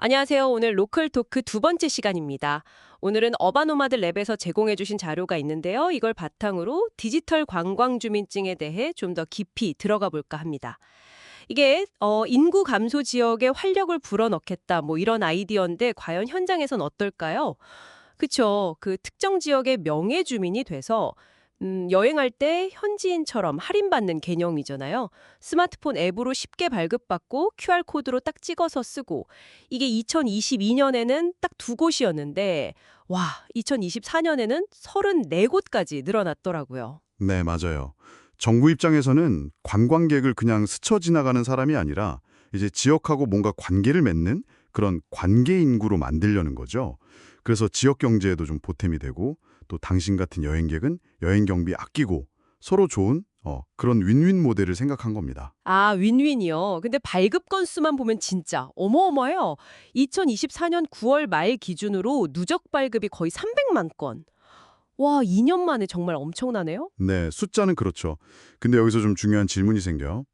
안녕하세요. 오늘 로컬 토크 두 번째 시간입니다. 오늘은 어바노마드 랩에서 제공해주신 자료가 있는데요. 이걸 바탕으로 디지털 관광 주민증에 대해 좀 더 깊이 들어가 볼까 합니다. 이게 인구 감소 지역에 활력을 불어넣겠다 뭐 이런 아이디어인데 과연 현장에선 어떨까요? 그쵸. 그 특정 지역의 명예 주민이 돼서 여행할 때 현지인처럼 할인받는 개념이잖아요. 스마트폰 앱으로 쉽게 발급받고 QR코드로 딱 찍어서 쓰고 이게 2022년에는 딱 두 곳이었는데 와, 2024년에는 34곳까지 늘어났더라고요. 네, 맞아요. 정부 입장에서는 관광객을 그냥 스쳐 지나가는 사람이 아니라 이제 지역하고 뭔가 관계를 맺는 그런 관계 인구로 만들려는 거죠. 그래서 지역 경제에도 좀 보탬이 되고 또 당신 같은 여행객은 여행 경비 아끼고 서로 좋은 그런 윈윈 모델을 생각한 겁니다. 아, 윈윈이요. 근데 발급 건수만 보면 진짜 어마어마해요. 2024년 9월 말 기준으로 누적 발급이 거의 300만 건. 와, 2년 만에 정말 엄청나네요. 네, 숫자는 그렇죠. 근데 여기서 좀 중요한 질문이 생겨요.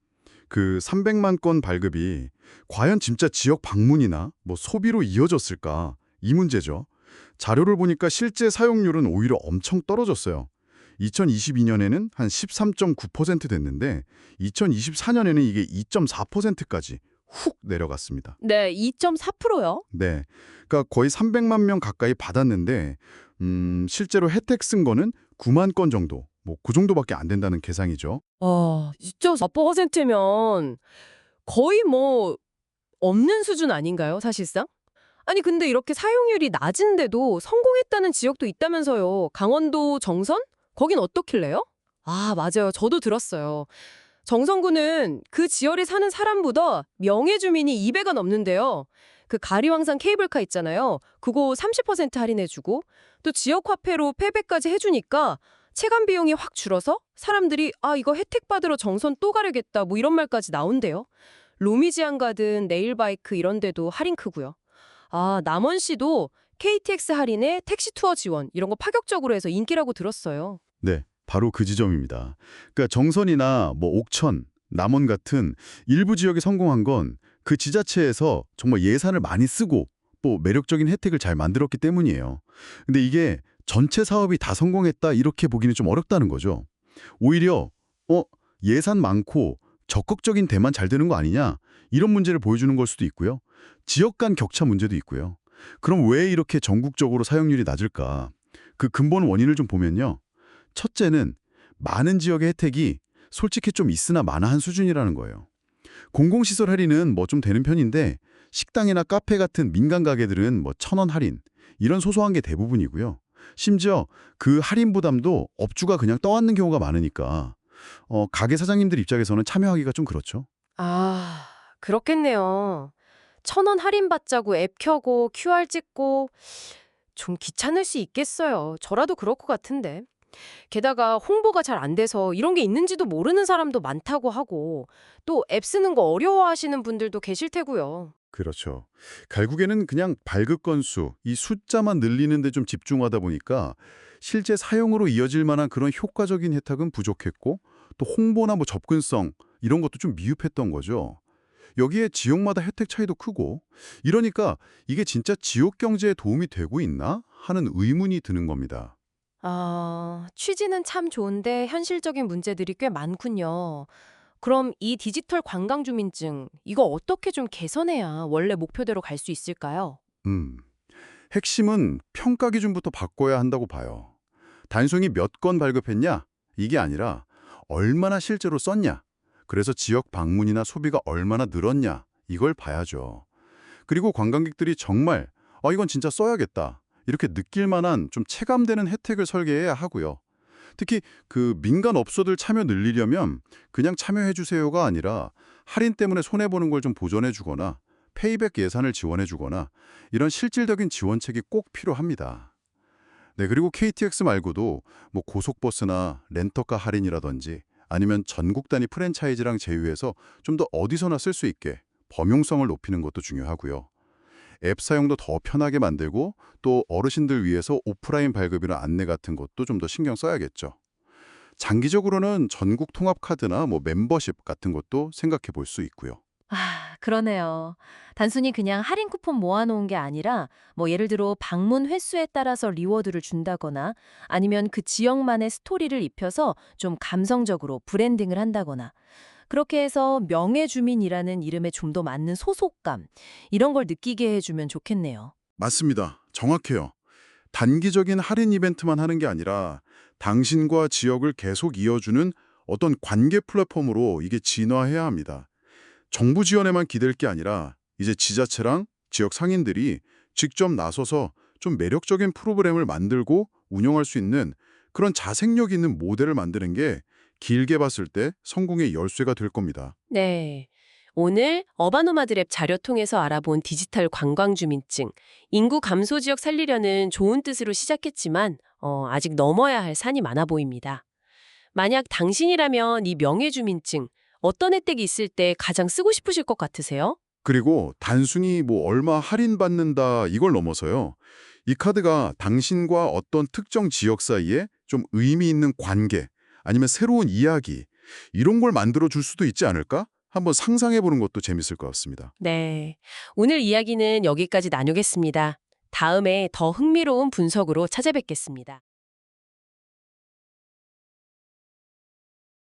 그 300만 건 발급이 과연 진짜 지역 방문이나 뭐 소비로 이어졌을까? 이 문제죠. 자료를 보니까 실제 사용률은 오히려 엄청 떨어졌어요. 2022년에는 한 13.9% 됐는데 2024년에는 이게 2.4%까지 훅 내려갔습니다. 네, 2.4%요. 네. 그러니까 거의 300만 명 가까이 받았는데 실제로 혜택 쓴 거는 9만 건 정도. 뭐 그 정도밖에 안 된다는 계산이죠. 2.4%면 거의 뭐 없는 수준 아닌가요, 사실상? 아니, 근데 이렇게 사용률이 낮은데도 성공했다는 지역도 있다면서요. 강원도 정선? 거긴 어떻길래요? 아, 맞아요. 저도 들었어요. 정선구는 그 지역에 사는 사람보다 명예 주민이 2배가 넘는데요. 그 가리왕산 케이블카 있잖아요. 그거 30% 할인해주고 또 지역 화폐로 패배까지 해주니까 체감 비용이 확 줄어서 사람들이 아, 이거 혜택 받으러 정선 또 가려겠다 뭐 이런 말까지 나온대요. 로미지안 가든 네일바이크 이런 데도 할인 크고요. 아, 남원시도 KTX 할인에 택시 투어 지원 이런 거 파격적으로 해서 인기라고 들었어요. 네, 바로 그 지점입니다. 그러니까 정선이나 뭐 옥천, 남원 같은 일부 지역이 성공한 건 그 지자체에서 정말 예산을 많이 쓰고 또 매력적인 혜택을 잘 만들었기 때문이에요. 근데 이게 전체 사업이 다 성공했다 이렇게 보기는 좀 어렵다는 거죠. 오히려 예산 많고 적극적인 데만 잘 되는 거 아니냐 이런 문제를 보여주는 걸 수도 있고요. 지역 간 격차 문제도 있고요. 그럼 왜 이렇게 전국적으로 사용률이 낮을까? 그 근본 원인을 좀 보면요. 첫째는 많은 지역의 혜택이 솔직히 좀 있으나 마나한 수준이라는 거예요. 공공시설 할인은 뭐 좀 되는 편인데 식당이나 카페 같은 민간 가게들은 뭐 1,000원 할인 이런 소소한 게 대부분이고요. 심지어 그 할인 부담도 업주가 그냥 떠안는 경우가 많으니까 가게 사장님들 입장에서는 참여하기가 좀 그렇죠. 아, 그렇겠네요. 1,000원 할인받자고 앱 켜고 QR 찍고 좀 귀찮을 수 있겠어요. 저라도 그럴 것 같은데. 게다가 홍보가 잘 안 돼서 이런 게 있는지도 모르는 사람도 많다고 하고 또 앱 쓰는 거 어려워하시는 분들도 계실 테고요. 그렇죠. 결국에는 그냥 발급 건수, 이 숫자만 늘리는 데 좀 집중하다 보니까 실제 사용으로 이어질 만한 그런 효과적인 혜택은 부족했고 또 홍보나 뭐 접근성 이런 것도 좀 미흡했던 거죠. 여기에 지역마다 혜택 차이도 크고 이러니까 이게 진짜 지역 경제에 도움이 되고 있나 하는 의문이 드는 겁니다. 아, 취지는 참 좋은데 현실적인 문제들이 꽤 많군요. 그럼 이 디지털 관광주민증, 이거 어떻게 좀 개선해야 원래 목표대로 갈 수 있을까요? 음. 핵심은 평가 기준부터 바꿔야 한다고 봐요. 단순히 몇 건 발급했냐? 이게 아니라 얼마나 실제로 썼냐? 그래서 지역 방문이나 소비가 얼마나 늘었냐? 이걸 봐야죠. 그리고 관광객들이 정말 이건 진짜 써야겠다. 이렇게 느낄 만한 좀 체감되는 혜택을 설계해야 하고요. 특히 그 민간 업소들 참여 늘리려면 그냥 참여해 주세요가 아니라 할인 때문에 손해보는 걸 좀 보전해 주거나 페이백 예산을 지원해 주거나 이런 실질적인 지원책이 꼭 필요합니다. 네, 그리고 KTX 말고도 뭐 고속버스나 렌터카 할인이라든지 아니면 전국 단위 프랜차이즈랑 제휴해서 좀 더 어디서나 쓸 수 있게 범용성을 높이는 것도 중요하고요. 앱 사용도 더 편하게 만들고 또 어르신들 위해서 오프라인 발급이나 안내 같은 것도 좀 더 신경 써야겠죠. 장기적으로는 전국 통합 카드나 뭐 멤버십 같은 것도 생각해 볼 수 있고요. 아, 그러네요. 단순히 그냥 할인 쿠폰 모아놓은 게 아니라 예를 들어 방문 횟수에 따라서 리워드를 준다거나 아니면 그 지역만의 스토리를 입혀서 좀 감성적으로 브랜딩을 한다거나 그렇게 해서 명예주민이라는 이름에 좀 더 맞는 소속감 이런 걸 느끼게 해주면 좋겠네요. 맞습니다. 정확해요. 단기적인 할인 이벤트만 하는 게 아니라 당신과 지역을 계속 이어주는 어떤 관계 플랫폼으로 이게 진화해야 합니다. 정부 지원에만 기댈 게 아니라 이제 지자체랑 지역 상인들이 직접 나서서 좀 매력적인 프로그램을 만들고 운영할 수 있는 그런 자생력 있는 모델을 만드는 게 길게 봤을 때 성공의 열쇠가 될 겁니다. 네. 오늘 어바노마드 랩 자료 통해서 알아본 디지털 관광주민증, 인구 감소 지역 살리려는 좋은 뜻으로 시작했지만 아직 넘어야 할 산이 많아 보입니다. 만약 당신이라면 이 명예주민증, 어떤 혜택이 있을 때 가장 쓰고 싶으실 것 같으세요? 그리고 단순히 뭐 얼마 할인받는다 이걸 넘어서요. 이 카드가 당신과 어떤 특정 지역 사이에 좀 의미 있는 관계 아니면 새로운 이야기 이런 걸 만들어 줄 수도 있지 않을까? 한번 상상해 보는 것도 재밌을 것 같습니다. 네. 오늘 이야기는 여기까지 나누겠습니다. 다음에 더 흥미로운 분석으로 찾아뵙겠습니다.